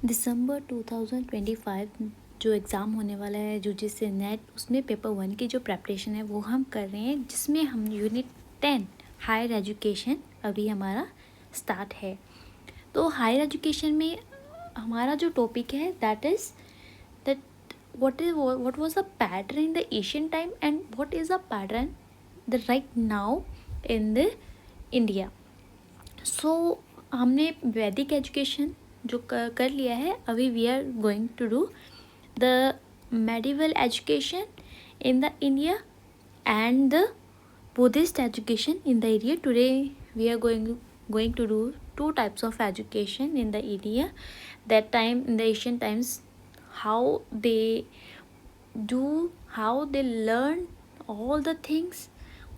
दिसंबर 2025 जो एग्ज़ाम होने वाला है यूजीसी नेट, उसमें पेपर 1 की जो प्रेपरेशन है वो हम कर रहे हैं, जिसमें हम यूनिट 10 हायर एजुकेशन अभी हमारा स्टार्ट है। तो हायर एजुकेशन में हमारा जो टॉपिक है that is that what was the pattern in the ancient time and what is the pattern the right now in the India। So हमने वैदिक एजुकेशन जो कर लिया है, अभी we are going to do the medieval education in the India and the Buddhist education in the India. Today we are going to do two types of education in the India. That time in the ancient times, how they learn all the things,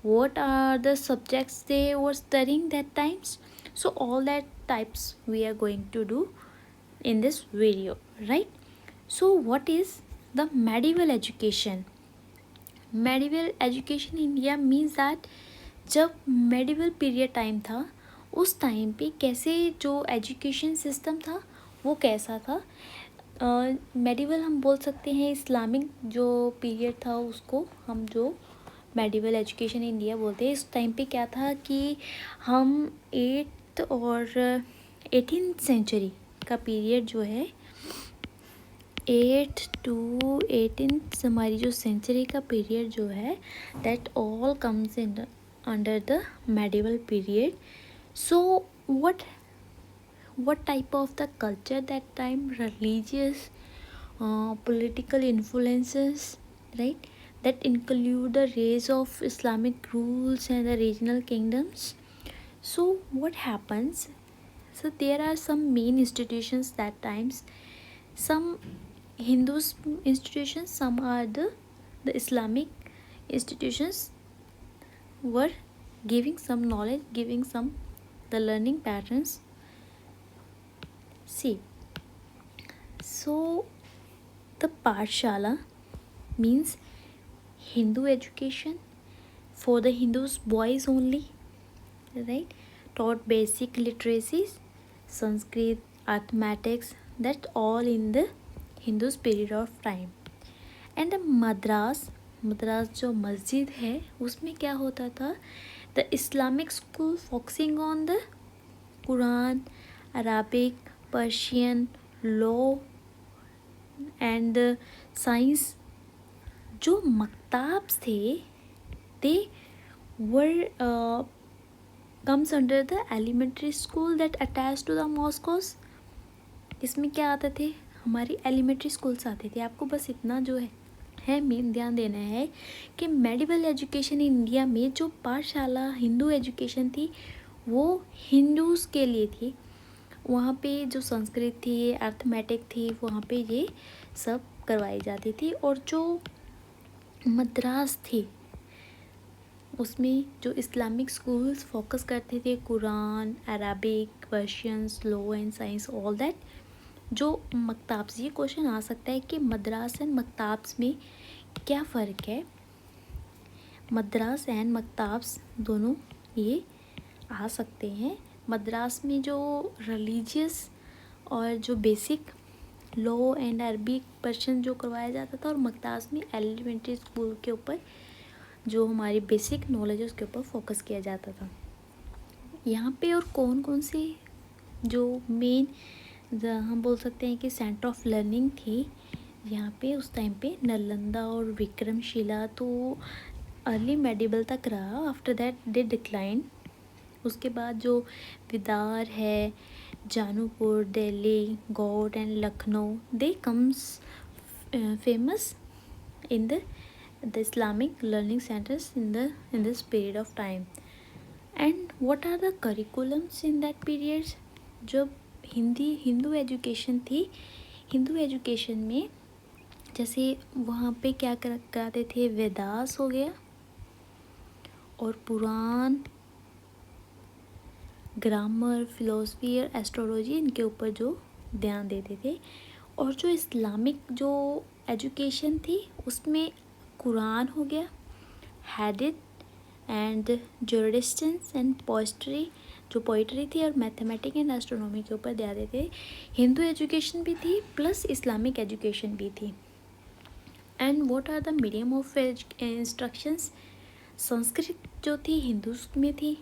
what are the subjects they were studying that times. So all that types we are going to do in this video, right? So what is the medieval education? Medieval education in India means that जब medieval period time था, उस time पे कैसे जो education system था वो कैसा था। मेडिवल हम बोल सकते हैं, इस्लामिक जो पीरियड था उसको हम जो मेडिवल एजुकेशन इंडिया बोलते हैं। इस टाइम पे क्या था कि हम 8th और 18th सेंचुरी का पीरियड जो है, 8th to 18th हमारी जो सेंचुरी का पीरियड जो है, that all comes in under the medieval period. So what type of the culture that time, religious, political influences, right, that include the rise of Islamic rules and the regional kingdoms. So what happens, so there are some main institutions that times, some Hindus institutions, some are the Islamic institutions were giving some knowledge, giving some the learning patterns. See, so the Pathshala means Hindu education for the Hindus boys only, right? Taught basic literacies, Sanskrit, arithmetics, that all in the Hindus period of time. And the Madras जो मस्जिद है उसमें क्या होता था, the Islamic school focusing on the Quran, Arabic, Persian, law and science. जो मकताब्स थे they were comes under the elementary school that attach to the mosques. इसमें क्या आते थे, हमारी एलिमेंट्री स्कूल्स आते थे। आपको बस इतना जो है मेन ध्यान देना है कि मेडिवल एजुकेशन इंडिया में जो पाठशाला हिंदू एजुकेशन थी वो हिंदूज़ के लिए थी। वहाँ पे जो संस्कृत थी, अर्थमेटिक थी, वहाँ पे ये सब करवाई जाती थी। और जो मद्रास थी उसमें जो इस्लामिक स्कूल्स फोकस करते थे Quran, Arabic, Persians, law and science, all that. जो मकताब्स, ये क्वेश्चन आ सकता है कि मद्रास एंड मकताब्स में क्या फ़र्क है। मद्रास एंड मकताब्स दोनों ये आ सकते हैं। मद्रास में जो रिलीजियस और जो basic law and Arabic Persian जो करवाया जाता था, और मकताब्स में एलिमेंट्री स्कूल के ऊपर जो हमारी बेसिक नॉलेज है उसके ऊपर फोकस किया जाता था। यहाँ पे और कौन कौन से जो मेन हम बोल सकते हैं कि सेंटर ऑफ लर्निंग थी यहाँ पे उस टाइम पे, नालंदा और विक्रमशिला तो अर्ली मेडिवल तक रहा। After that they decline. उसके बाद जो विदार है, Jaunpur, Delhi, Gaur and Lucknow, they comes famous in the Islamic learning centers in this period of time. And what are the curriculums in that period? जब हिंदू एजुकेशन थी, हिंदू एजुकेशन में जैसे वहाँ पे क्या कराते थे, वेदास हो गया और पुराण, ग्रामर, फिलोसफी और एस्ट्रोलॉजी, इनके ऊपर जो ध्यान देते थे। और जो इस्लामिक जो एजुकेशन थी उसमें कुरान हो गया, hadith and jurisprudence and poetry, जो पोइट्री थी और मैथमेटिक्स एंड एस्ट्रोनॉमी के ऊपर ध्यान देते थे। हिंदू एजुकेशन भी थी प्लस इस्लामिक एजुकेशन भी थी। And what are the medium of instructions? Sanskrit जो थी हिंदू में थी,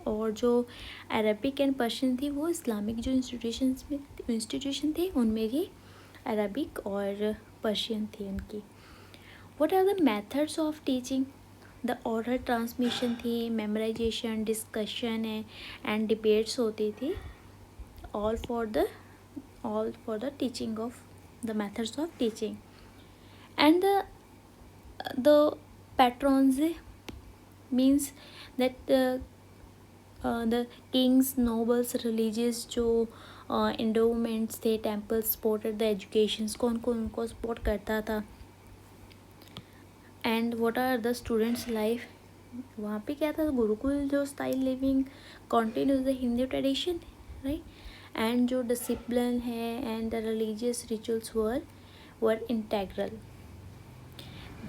और जो अरबिक एंड पर्शियन थी वो इस्लामिक जो इंस्टीट्यूशन थे उनमें ही अरबिक और पर्शियन थी उनकी। What are the methods of teaching? The oral transmission थी, मेमोराइजेशन, डिस्कशन एंड डिबेट्स होती थी, all for the teaching of the methods of teaching. And the patrons means that the kings, nobles, religious जो endowments थे, temples supported the educations, कौन कौन उनको support करता था। And what are the students life? वहाँ पे क्या था, गुरुकुल जो style living continues the Hindu tradition, right. And जो डिसिप्लिन है and the religious rituals were integral.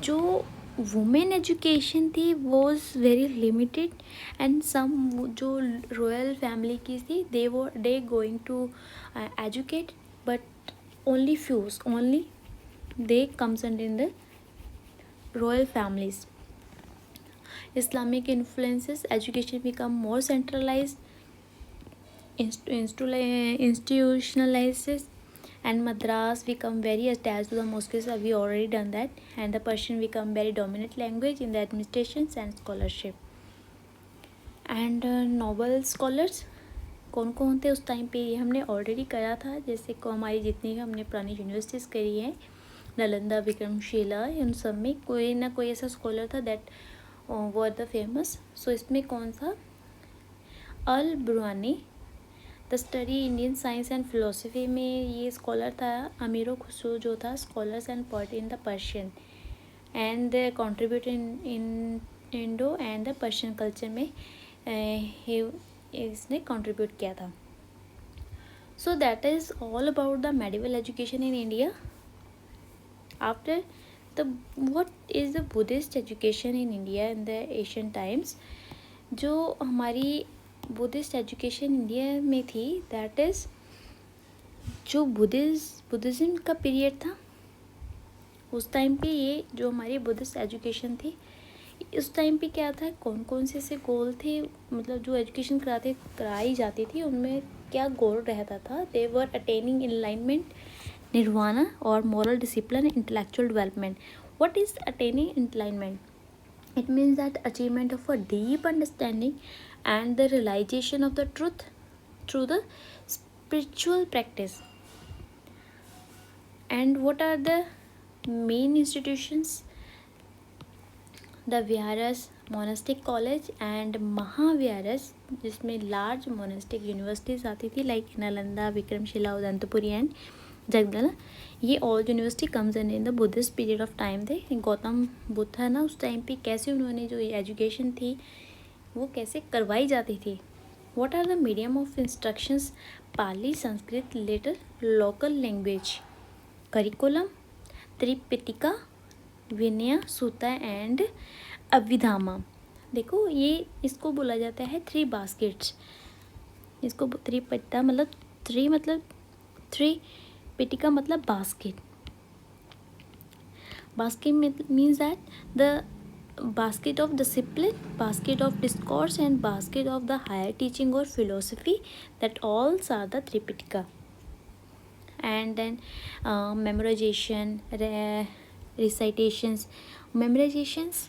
जो वुमेन एजुकेशन थी was very limited, and some जो रॉयल फैमिली की थी they going to educate, but only fews, only they comes under in the royal families. Islamic influences, education become more centralized, institutionalized, and Madras become very attached to the mosques. We already done that. And the Persian become very dominant language in the administrations and scholarship. And noble scholars कौन कौन थे उस time पे, ये हमने already करा था। जैसे को हमारी जितनी हमने पुरानी यूनिवर्सिटीज़ करी हैं, नालंदा, विक्रमशिला, इन सब में कोई ना कोई ऐसा स्कॉलर था that were the famous. So इसमें कौन था? Al Biruni. The study Indian science and philosophy में ये स्कॉलर था। अमीरो खुसरो जो था scholars and poet in the Persian, and the contribute in Indo and the Persian culture में इसने कंट्रीब्यूट किया था। So that is all about the medieval education in India. After the what is the Buddhist education in India in the Asian times? जो हमारी Buddhist education India में थी, that is जो Buddhism का पीरियड था उस टाइम पे, ये जो हमारी बुद्धिस्ट एजुकेशन थी इस टाइम पे क्या था, कौन कौन से ऐसे गोल थे, मतलब जो एजुकेशन कराई जाती थी उनमें क्या गोल रहता था? दे वर अटेनिंग एनलाइनमेंट, निर्वाणा और moral discipline, intellectual development. What is attaining enlightenment? It means that achievement of a deep understanding and the realisation of the truth through the spiritual practice. And what are the main institutions? The viharas, monastic college and mahaviharas, जिसमें large monastic universities आती थी like Nalanda, Vikramashila, Udantapuri and Jagaddala. ये all university comes in the Buddhist period of time थे। गौतम बुद्ध है ना, उस time पे कैसे उन्होंने जो एजुकेशन थी वो कैसे करवाई जाती थी। What are the medium of instructions? Pali, Sanskrit, little local language. Curriculum, Tripitaka, Vinaya Sutta and अभिधामा। देखो ये इसको बोला जाता है थ्री बास्केट्स। इसको त्रिपिटिका मतलब थ्री पिटिका मतलब basket. Basket means that the basket of discipline, basket of discourse and basket of the higher teaching or philosophy, that all are the Tripitaka. And then memorization, recitations, memorizations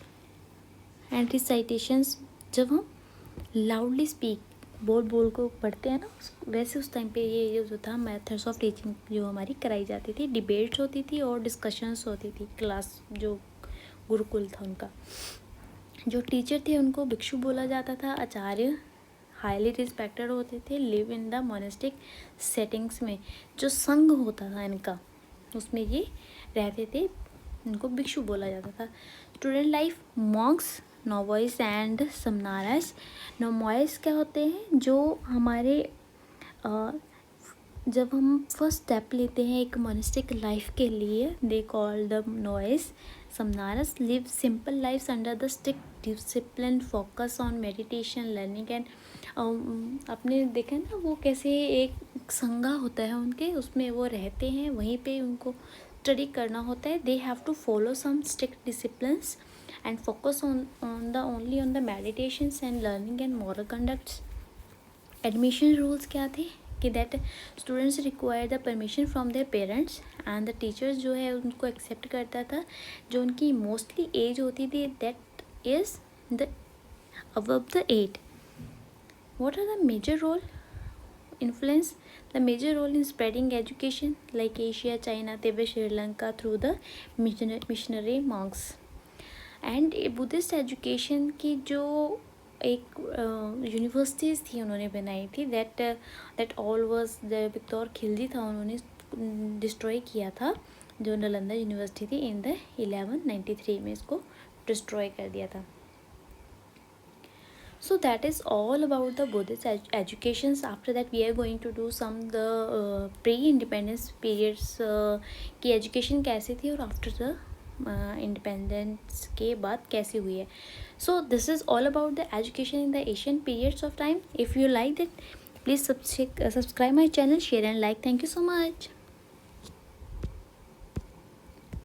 and recitations जब हम loudly speak बोल को पढ़ते हैं ना, वैसे उस time पे ये जो था मेथड्स ऑफ टीचिंग जो हमारी कराई जाती थी। डिबेट्स होती थी और डिस्कशंस होती थी। क्लास जो गुरुकुल था उनका जो टीचर थे उनको भिक्षु बोला जाता था। आचार्य हाईली रिस्पेक्टेड होते थे। Live in the monastic settings में, जो संघ होता था इनका उसमें ये रहते थे, इनको भिक्षु बोला जाता था। Student life, monks, novice and samaneras. Novice क्या होते हैं? जो हमारे जब हम फर्स्ट स्टेप लेते हैं एक मोनेस्टिक लाइफ के लिए, they call the novice. Samnaras live simple lives under the strict discipline, focus on meditation, learning and आपने देखा ना वो कैसे एक संगा होता है उनके, उसमें वो रहते हैं, वहीं पे उनको स्टडी करना होता है. They have to follow some strict disciplines and focus on the only on the meditations and learning and moral conducts. Admission rules क्या थे कि that students require the permission from their parents and the teachers जो है उनको accept करता था. जो उनकी मोस्टली एज होती थी that is the above the 8. What are the major role influence? The major role in spreading education like Asia, China, Tibet, Sri Lanka through the missionary monks. And Buddhist education की जो एक universities थी उन्होंने बनाई थी that all was the victor Khilji था, उन्होंने destroy किया था. जो नालंदा यूनिवर्सिटी थी इन द 1193 में इसको डिस्ट्रॉय कर दिया था. So that is all about the Buddhist educations. After that we are going to do some the pre-independence periods की education कैसी थी और after the independence के बाद कैसी हुई है. So this is all about the education in the Asian periods of time. If you like it, please subscribe my channel, share and like. Thank you so much.